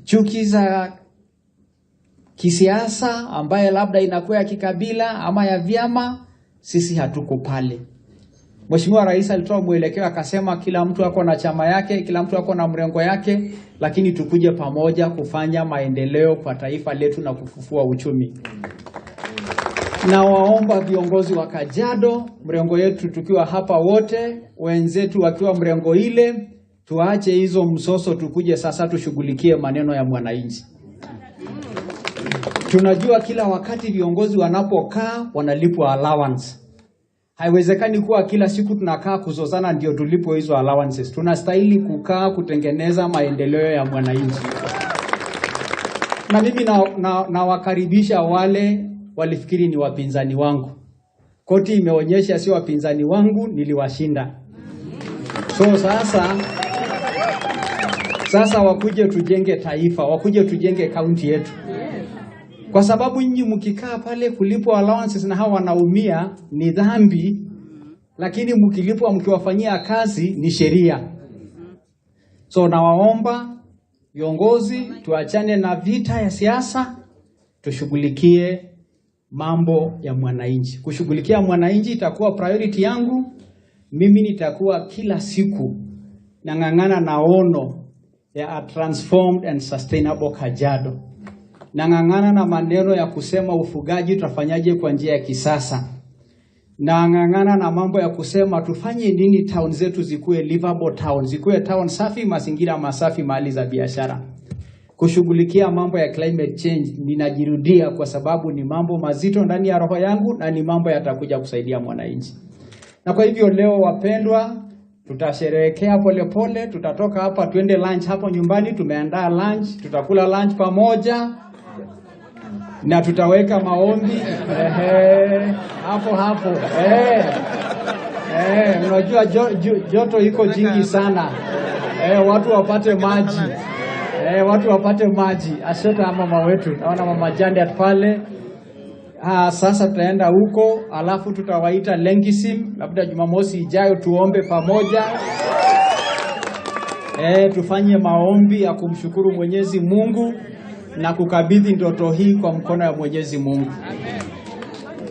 chuki za kisiasa ambaye labda inakuwa ya kikabila ama ya vyama, sisi hatuko pale. Mheshimiwa Rais alitoa mwelekeo akasema kila mtu ako na chama yake, kila mtu ako na mrengo yake, lakini tukuje pamoja kufanya maendeleo kwa taifa letu na kufufua uchumi. Na waomba viongozi wa Kajiado, mrengo yetu tukiwa hapa wote, wenzetu wakiwa mrengo ile, tuache hizo msoso, tukuje sasa tushughulikie maneno ya mwananchi. Tunajua kila wakati viongozi wanapokaa wanalipwa allowance. Haiwezekani kuwa kila siku tunakaa kuzozana ndio tulipo hizo allowances. Tunastahili kukaa kutengeneza maendeleo ya mwananchi. Na mimi na wakaribisha wale walifikiri ni wapinzani wangu. Koti imeonyesha si wapinzani wangu, niliwashinda. So sasa wakuje tujenge taifa, wakuje tujenge kaunti yetu. Kwa sababu nyinyi mkikaa pale kulipwa allowances na hawa wanaumia ni dhambi, lakini mkilipwa mkiwafanyia kazi ni sheria. So nawaomba viongozi tuachane na vita ya siasa, tushughulikie mambo ya mwananchi. Kushughulikia mwananchi itakuwa priority yangu. Mimi nitakuwa kila siku nang'ang'ana na ono ya a transformed and sustainable Kajiado. Nang'ang'ana na maneno ya kusema ufugaji tutafanyaje kwa njia ya kisasa. Nang'ang'ana na mambo ya kusema tufanye nini town zetu zikuwe livable town, zikuwe town safi, mazingira masafi, mahali za biashara. Kushughulikia mambo ya climate change ninajirudia kwa sababu ni mambo mazito ndani ya roho yangu na ni mambo yatakuja kusaidia mwananchi. Na kwa hivyo leo wapendwa, tutasherehekea polepole, tutatoka hapa tuende lunch hapo nyumbani, tumeandaa lunch, tutakula lunch pamoja. Na tutaweka maombi hapo. Unajua joto iko jingi sana. Watu wapate maji. Watu wapate maji. Asante mama wetu. Naona mama Jandet pale. Sasa tutaenda huko, alafu tutawaita Lengisim, labda Jumamosi ijayo tuombe pamoja. Tufanye maombi ya kumshukuru Mwenyezi Mungu na kukabidhi ndoto hii kwa mkono ya Mwenyezi Mungu.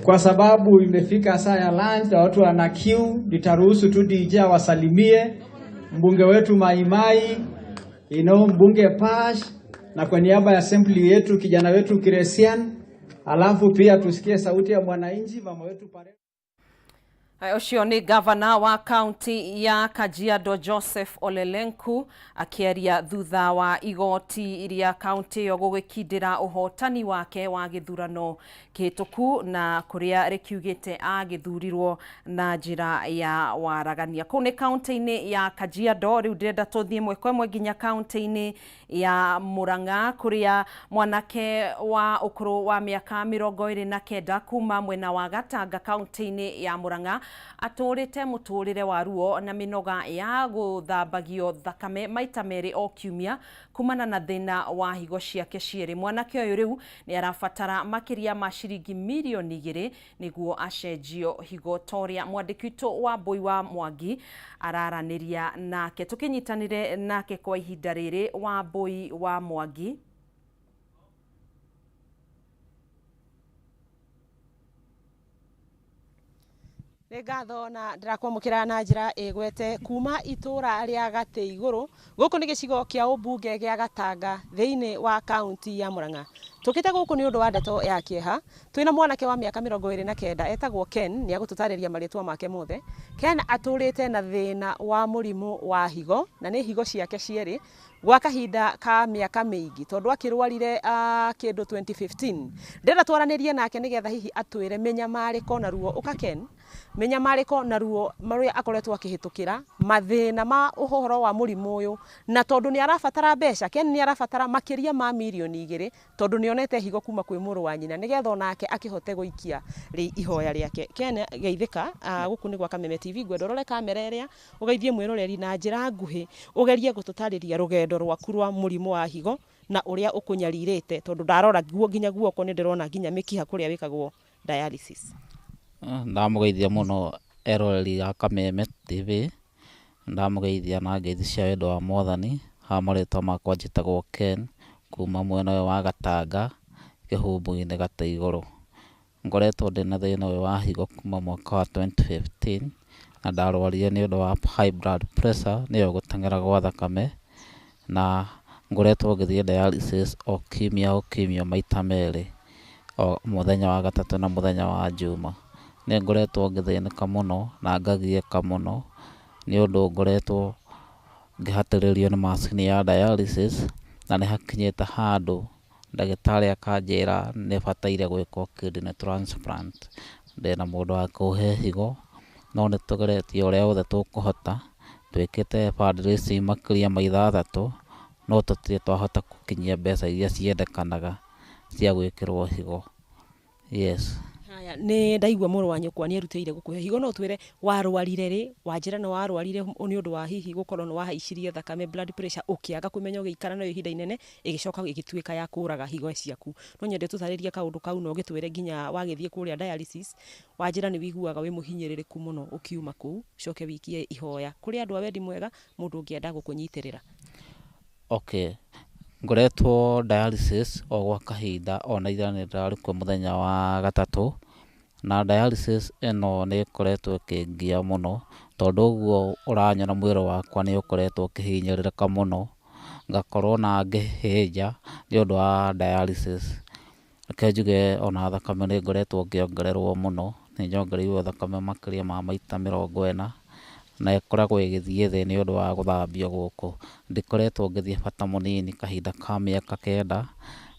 Kwa sababu imefika saa ya lunch na watu wana queue, nitaruhusu tu DJ wasalimie mbunge wetu Maimai, mbunge Pash, na kwa niaba ya assembly yetu kijana wetu Kiresian, alafu pia tusikie sauti ya mwananchi mama wetu pale. Ucio ni gavana wa kaunti ya Kajiado Joseph Olelenku akieria thutha wa igoti iria kaunti yo gugikindira uhotani wake wa githurano kihituku na kuria rikiugite agithurirwo na njira ya waragania. Kuu ni kaunti-ini ya Kajiado, riu ndirenda tuthie mweko imwe nginya kaunti-ini ya Murang'a kuria mwanake wa ukuru wa miaka 29 kuma mwena wa Gatanga kaunti-ini ya Murang'a aturite muturire wa ruo na minoga ya guthambagio thakame maita meri o kiumia kumana na thina wa higo ciake cieri. Mwanake uyu riu ni arabatara makiria ma ciringi milioni 2 niguo acenjio higo. Toria mwandiki witu wa Boi wa Mwangi araraniria nake, tukinyitanire nake kwa ihinda riri. Wa Boi wa Mwangi. Ngatho na ndirakwamukira na njira igwete kuma itura ria Gate Iguru. Guku ni gicigo kia ubunge gia Gatanga thiini wa kaunti ya Murang'a. Tukite guku ni undu wa ndeto ya kieha. Twina mwanake wa miaka 29 etagwo Ken, ni agututariria maritwa make mothe. Ken aturite na thina wa murimu wa higo na ni higo ciake cieri gwa kahinda ka miaka mingi tondu akirwarire kindu 2015. Ndenda twaranirie nake nigetha hihi atwire menyamariko na ruo uka Ken, menyamariko na ruo maria akoretwo akihitukira mathina ma uhoro wa murimu uyu, na tondu ni arabatara mbeca. Ken ni arabatara makiria ma milioni 2 tondu ni onete higo kuma kwi muru wa nyina nigetha nake akihote guikia ri ihoya riake. Ken geithika guku ni gwa Kameme TV, gwendorore kamera iria ugeithie mwiroreri na njira nguhi ugerie gututariria rugendo rwaku rwa murimu wa higo na uria ukunyaririte tondu ndarora guo nginya guoko ni ndirona nginya mikiha kuria wikagwo dialysis. Ndamugeithia muno eroreri ya Kameme TV, ndamugeithia na ngeithi cia wendo wa Mwathani. Ha maritwa makwa njitagwo Ken kuma mwena wa Gatanga kihumbu-ini Gate Iguru. Ngoretwo ndina thina uyu wa higo kuma mwaka wa 2015 na ndarwarire ni undu wa high blood pressure, niyo guteng'era gwa thakame, na ngoretwo ngithie dialysis o kiumia maita meri, o muthenya wa gatatu na muthenya wa Juma. Ni ngoretwo ngithinika muno na ngagieka muno ni undu ngoretwo ngihatiririo ni macini ya dialysis, na ni hakinyite handu ndagitari akanjira ni bataire gwika kidney transplant. Ndina mundu wa kuhe higo no ni tugeretie uria wothe tukuhota, twikite fundraising makiria ma 6 no tutire twahota gukinyia mbeca iria ciendekanaga cia gwikirwo higo. Yes. Haya, ni ndaigua muru wa nyukwa ni erutire gukuhe higo. No twire warwarire ri, wanjira no warwarire ni undu wa hihi gukorwo no wahaicirie thakame blood pressure ukiaga kumenya ugiikara nayo ihinda inene igicoka igituika ya kuraga higo ciaku. No nyende tutaririe kaundu kau no gitwire nginya wagithie kuria dialysis wanjira ni wiguaga wi muhinyiririku muno ukiuma kuu coke wikie ihoya kuri andu a wendi mwega mundu ungienda gukunyitirira. Okay, ngoretwo dialysis o gwa kahinda ona ithani ndarikwo muthenya wa gatatu, na dialysis eno ni ikoretwo ikingia muno tondu uguo uranyona mwiro wakwa ni ukoretwo ukihinyiririka muno, ngakorwo na ngihinja ni undu wa dialysis. Reke njuge ona thakame ni ngoretwo ngiongererwo muno, ni nyongereirwo thakame makiria ma maita 40 na ikoragwo igithie thi ni undu wa guthambio guku. Ndikoretwo ngithie bata munini kahinda ka miaka 9,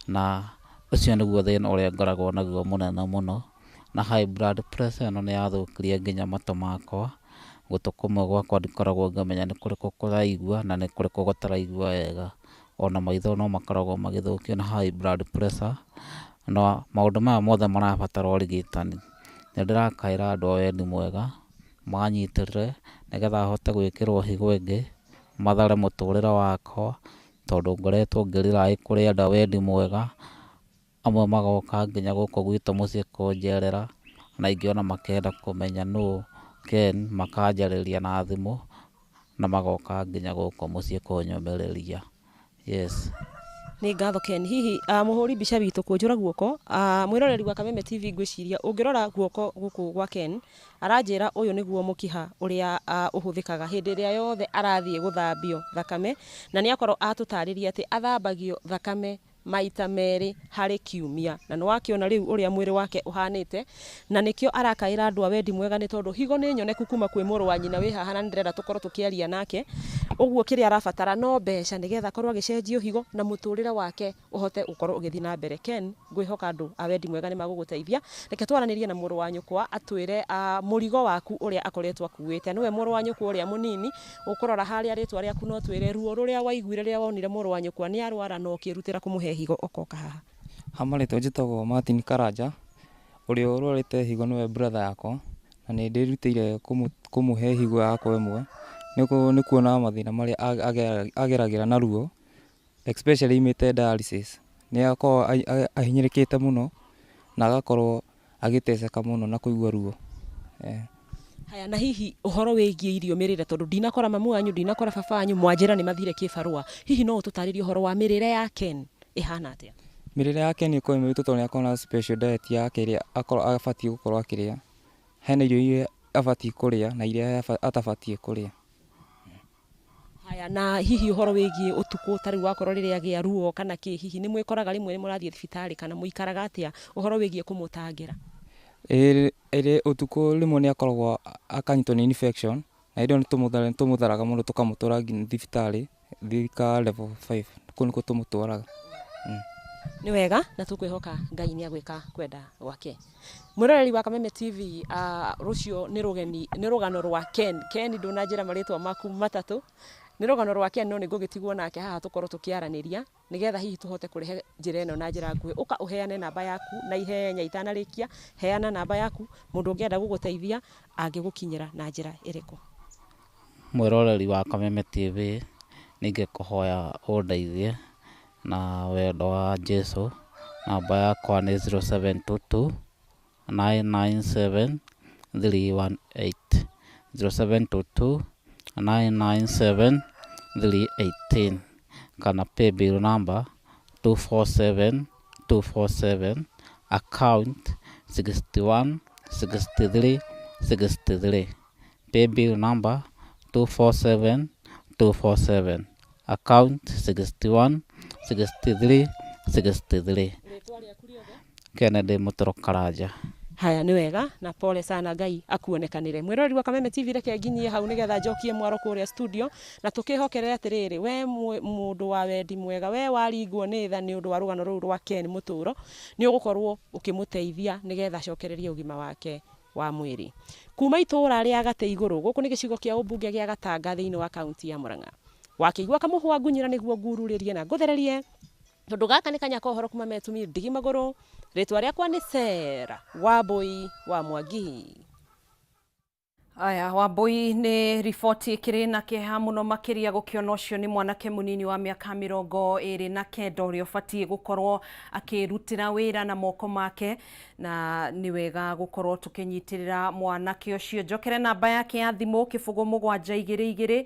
na ucio niguo thina uria ngoragwo naguo munene muno, na high blood pressure no ni yathukirie nginya matu makwa. Gutu kumwe gwakwa ndikoragwo ngamenya ni kuriku kuraigua na ni kuriku gutaraigua wega, ona maitho no makoragwo magithukio na high blood pressure. No maundu maya mothe marabatara urigitani. Ni ndirakaira andu a wendi mwega manyitirire nigetha hote gwikirwo higo ingi mathare muturire wakwa tondu ngoretwo ngĩrĩra kũrĩ enda wendi mwega, amwe magoka nginya gũkũ gwitũ mũciĩ kũnjerera, na ingĩ ona makenda kũmenya nũ Ken, makanjarĩria na thimũ na magoka nginya gũkũ mũciĩ kũnyũmĩrĩria. Yes. Nĩ ngatho Ken. Hihi mũhũri mbica witũ kũnjũra guoko, mwĩroreri wa Kameme TV ngwĩciria ũngĩrora guoko gũkũ gwa Ken, aranjĩra ũyũ nĩguo mũkiha ũrĩa ũhũthĩkaga hĩndĩ ĩrĩa yothe arathiĩ gũthambio thakame, na nĩ akorwo atũtarĩria atĩ athambagio thakame maita merĩ harĩ kiumia, na nĩ wakĩona rĩu ũrĩa mwĩrĩ wake ũhanĩte, na nĩkĩo arakaĩra andũ a wendi mwega, nĩ tondũ higo nĩ nyoneku kuma kwĩ mũrũ wa nyina wĩ haha, na nĩndĩrenda tũkorwo tũkĩaria nake. Ũguo kĩrĩa arabatara no mbeca nĩgetha akorwo agĩcenjio higo na mũtũrĩre wake ũhote gũkorwo ũgĩthiĩ na mbere. Ken, ngwĩhoka andũ a wendi mwega nĩ magũgũteithia. Reke twaranĩrie na mũrũ wa nyũkwa atwĩre mũrigo waku ũrĩa akoretwo akuĩte. Nĩwe mũrũ wa nyũkwa ũrĩa mũnini, ũkũrora harĩa rĩtwa rĩaku no twĩre ruo rũrĩa waiguire rĩrĩa wonire mũrũ wa nyũkwa nĩ arwara na ũkĩrutĩra kũmũhe higo okoka haha. Hamarĩtwo njĩtagwo Martin Karanja, ũrĩa ũrwarĩte higo nĩwe brother yakwa, na nĩ ndĩrutĩire kũmũhe higo yakwa ĩmwe, nĩ kuona mathĩna marĩa ageragĩra na ruo, especially imĩte dialysis. Nĩ akorwo ahinyĩrĩkĩte mũno na agakorwo agĩteceka mũno na kũigua ruo. Haya, na hihi ũhoro wĩgiĩ irio mĩrĩre, tondũ ndinakora mamu wanyu, ndinakora baba wanyu, mwanjĩra nĩ mathire kĩbarũa. Hihi no ũtũtarĩrie ũhoro wa mĩrĩre ya Ken ĩhana atĩa? Mĩrĩre yake nĩ ĩkorwo ĩmĩrĩtwo tondũ nĩ akorwo na special diet yake ĩrĩa abatiĩ gũkorwo akĩrĩa. Hena irio iria abatiĩ kũrĩa na iria atabatiĩ kũrĩa. Haya, na hihi ũhoro wĩgiĩ ũtukũ, tarĩu wakorwo rĩrĩa agĩa ruo kana kĩ, hihi nĩ mwĩkoraga rĩmwe nĩ mũrathiĩ thibitarĩ kana mũikaraga atĩa ũhoro wĩgiĩ kũmũtangĩra? Ũtukũ rĩmwe nĩ akoragwo akanyitwo nĩ infection, na hĩndĩ ĩyo nĩ tũmũtharaga mũno tũkamũtwara nginya thibitarĩ, thika level 5, kũu nĩkuo tũmũtwaraga. Nĩ wega, na tũkwĩhoka Ngai nĩ agwĩka kwenda gwake. Mwĩroreri wa Kameme TV, rũciũ nĩ rũgano rwa Ken. Ken, ndũnanjĩra marĩtwa maku matatũ. Nĩ rũgano rwa Ken, no nĩ ngũgĩtigwo nake haha tũkorwo tũkĩaranĩria, nĩgetha hihi tũhote kũrehe njĩra ĩno na njĩra nguhĩ. Ũka ũheane namba yaku na ihenya itanarĩkia, heana namba yaku, mũndũ ũngĩenda gũgũteithia angĩgũkinyĩra na njĩra ĩrĩkũ. Mwĩroreri wa Kameme TV, ningĩkũhoya ũndeithie na wendo wa Jesu. Namba yakwa nĩ 0722 997 318, 0722 997 318, kana paybill number 247 247, account 61 63 63, paybill number 247 247, account 61 63 63. Kennedy Mutoro Karanja. Haya, nĩ wega, na pole sana, Ngai akuonekanire. Mwĩroreri wa Kameme TV, reke nginyie hau nĩgetha njokie mwaro kũrĩa studio, na tũkĩhokerera atĩrĩrĩ, we mũndũ wa wendi mwega, we waringwo nĩ tha nĩ ũndũ wa rũgano rũu rwa Ken Mũtũro, nĩ ũgũkorwo ũkĩmũteithia nĩgetha acokererie ũgima wake wa mwĩrĩ. Kuma itũra rĩa Gate igũrũ, gũkũ nĩ gĩcigo kĩa ũmbunge gĩa Gatanga thĩinĩ wa kaunti ya Murang'a. Wakĩigua kamũhwa ngunyĩra nĩguo ngururĩrie na ngũthererie, tondũ gaka nĩ kanya kohoro kuma metumi ndigi magũrũ. Rĩtwa rĩakwa nĩ Sera Wambui wa Mwangi. Aya, Wambui, nĩ riboti ĩkĩrĩ na kĩeha mũno makĩria gũkĩona ũcio nĩ mwanake mũnini wa mĩaka 29 ũrĩa ũbatiĩ gũkorwo akĩrutĩra wĩra na moko make, na nĩ wega gũkorwo tũkĩnyitĩrĩra mwanake ũcio. Njokere namba yake ya thimũ 0722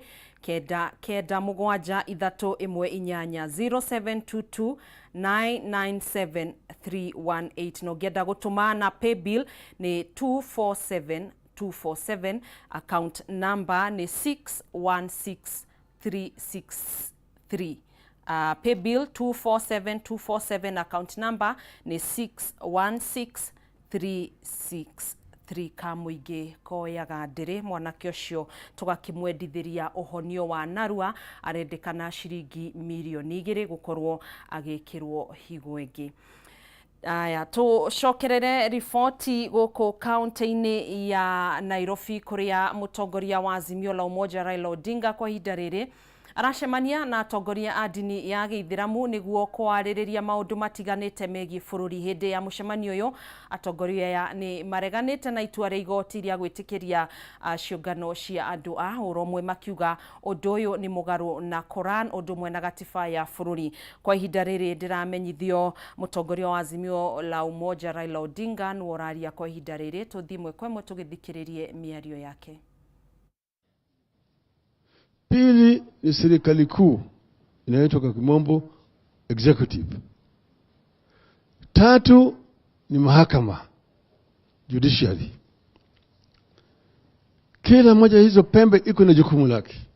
kenda mũgwanja ithatũ ĩmwe inyanya 0722 997 318. No ngĩenda gũtũma na paybill nĩ 247 account number ni 616363. Paybill 247 account number ni 616363. Kamũingĩ koyaga ndĩrĩ mwanake ũcio tũgakĩmwendithĩria ũhonio wa narua, arendekana ciringi mirioni 2 gũkorwo agĩkĩrwo higo ĩngĩ. Aya, tũcokerere riboti gũkũ kaunti-inĩ ya Nairobi kũrĩa mũtongoria wa Azimio la Umoja Raila Odinga kwa ihinda rĩrĩ aracemania na atongoria a ndini ya Gĩithĩramu nĩguo kwarĩrĩria maũndũ matiganĩte megiĩ bũrũri. Hĩndĩ ya mũcemanio ũyũ atongoria nĩ mareganĩte na itua rĩa igoti rĩa gwĩtĩkĩria ciũngano cia andũ a ũrũmwe, makiuga ũndũ ũyũ nĩ mũgarũ na Quran, ũndũ ũmwe na gatiba ya bũrũri. Kwa ihinda rĩrĩ ndĩramenyithio mũtongoria wa Azimio la Umoja Raila Odinga nĩ woraria kwa ihinda rĩrĩ, tũthiĩ ĩmwe kwa ĩmwe tũgĩthikĩrĩrie mĩario yake. Pili ni serikali kuu inaitwa kwa kimombo executive. Tatu ni mahakama judiciary. Kila moja hizo pembe iko na jukumu lake.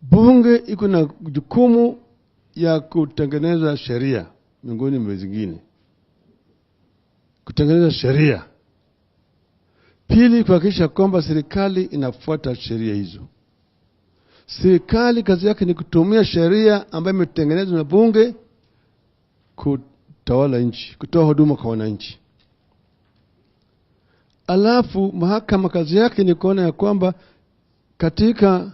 Bunge iko na jukumu ya kutengeneza sheria miongoni mwa zingine. Kutengeneza sheria. Pili, kuhakikisha kwamba serikali inafuata sheria hizo. Serikali kazi yake ni kutumia sheria ambayo imetengenezwa na bunge kutawala nchi, kutoa huduma kwa wananchi. Alafu mahakama kazi yake ni kuona ya kwamba katika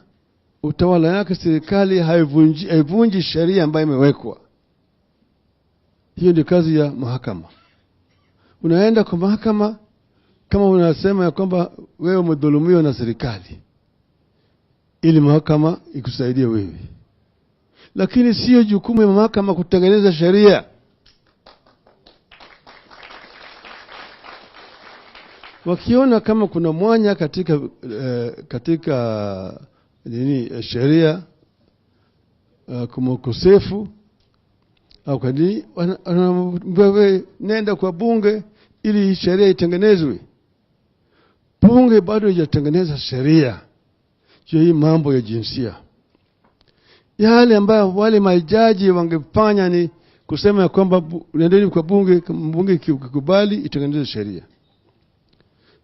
utawala yake serikali haivunji sheria ambayo imewekwa. Hiyo ndio kazi ya mahakama. Unaenda kwa mahakama kama unasema ya kwamba wewe umedhulumiwa na serikali, ili mahakama ikusaidie wewe. Lakini sio jukumu ya mahakama kutengeneza sheria. Wakiona kama kuna mwanya katika sheria kama ukosefu au kadiri, wewe nenda kwa bunge ili sheria itengenezwe. Bunge bado hajatengeneza sheria juu hii mambo ya jinsia. Yale ambayo wale majaji wangefanya ni kusema ya kwamba nendeni kwa bunge, bunge kikubali itengeneze sheria.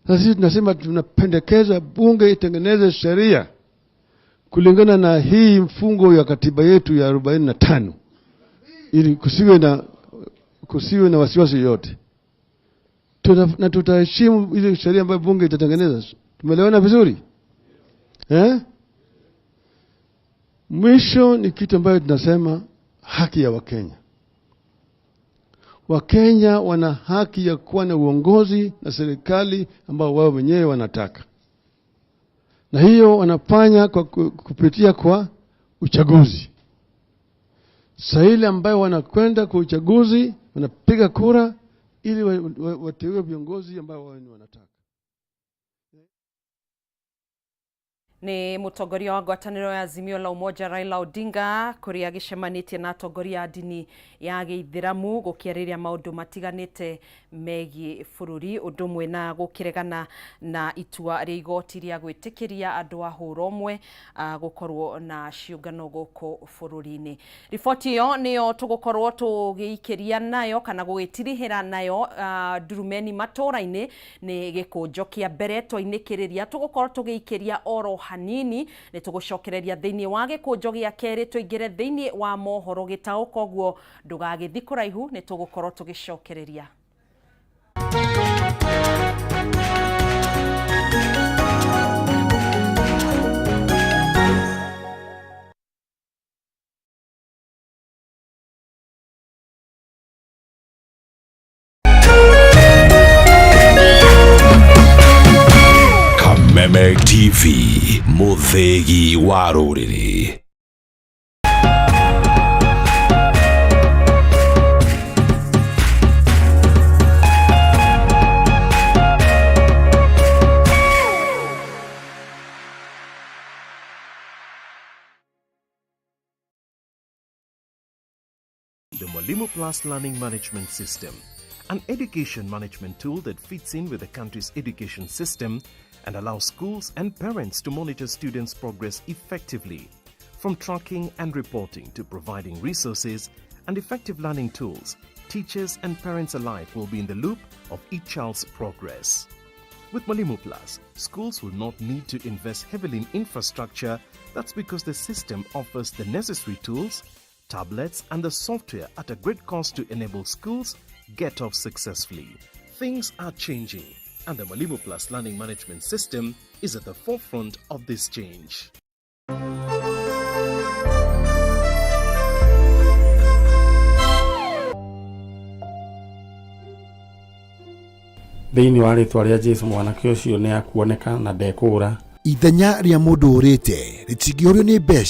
Sasa sisi tunasema tunapendekeza bunge itengeneze sheria kulingana na hii mfungo ya katiba yetu ya 45, ili kusiwe na wasiwasi yote. Na tutaheshimu ile sheria ambayo bunge itatengeneza. Tumeelewana vizuri? Mwisho ni kitu ambayo tunasema haki ya Wakenya. Wakenya wana haki ya kuwa na uongozi na serikali ambao wao wenyewe wanataka. Na hiyo wanafanya kwa kupitia kwa uchaguzi. Saa ile ambayo wanakwenda kwa uchaguzi, wanapiga kura ili wateue viongozi ambao wao wanataka. Ni mũtongoria wa ngwatanĩro ya Azimio la Umoja Raila Odinga kũrĩa gĩcemanĩtie na atongoria a ndini ya Gĩithĩramu gũkĩarĩrĩria maũndũ matiganĩte megiĩ bũrũri, ũndũ ũmwe na gũkĩregana na itua rĩa igoti rĩa gwĩtĩkĩria andũ a ũrũmwe gũkorwo na ciũngano gũkũ bũrũri-inĩ. Riboti ĩyo nĩyo tũgũkorwo tũgĩikĩria nayo kana gũgĩtirihĩra nayo Ndurumeni Matuura-ini nĩ gĩkũnjo kĩa mbere twainĩkĩrĩria, tũgũkorwo tũgĩikĩria oro hanini nĩ tũgũcokereria thĩinĩ wa gĩkũnjo gĩa kerĩ tũingĩre thĩinĩ wa mohoro gĩtaũka, ũguo ndũgagĩthiĩ kũraihu, nĩ tũgũkorwo tũgĩcokereria. Kameme TV, mũthĩgi wa rũrĩrĩ. The Mwalimu Plus Learning Management System, an education management tool that fits in with the country's education system and allows schools and parents to monitor students' progress effectively. From tracking and reporting to providing resources and effective learning tools, teachers and parents alike will be in the loop of each child's progress. With Mwalimu Plus, schools will not need to invest heavily in infrastructure. That's because the system offers the necessary tools, tablets and the software at a great cost to enable schools get off successfully. Things are changing, and the Mwalimu Plus Learning Management System is at the forefront of this change. thĩinĩ wa rĩtwa rĩa Jesũ mwanake ũcio nĩ akuoneka na ndekũra. Ithenya rĩa mũndũ ũrĩte rĩtingĩũrio nĩ mbeca.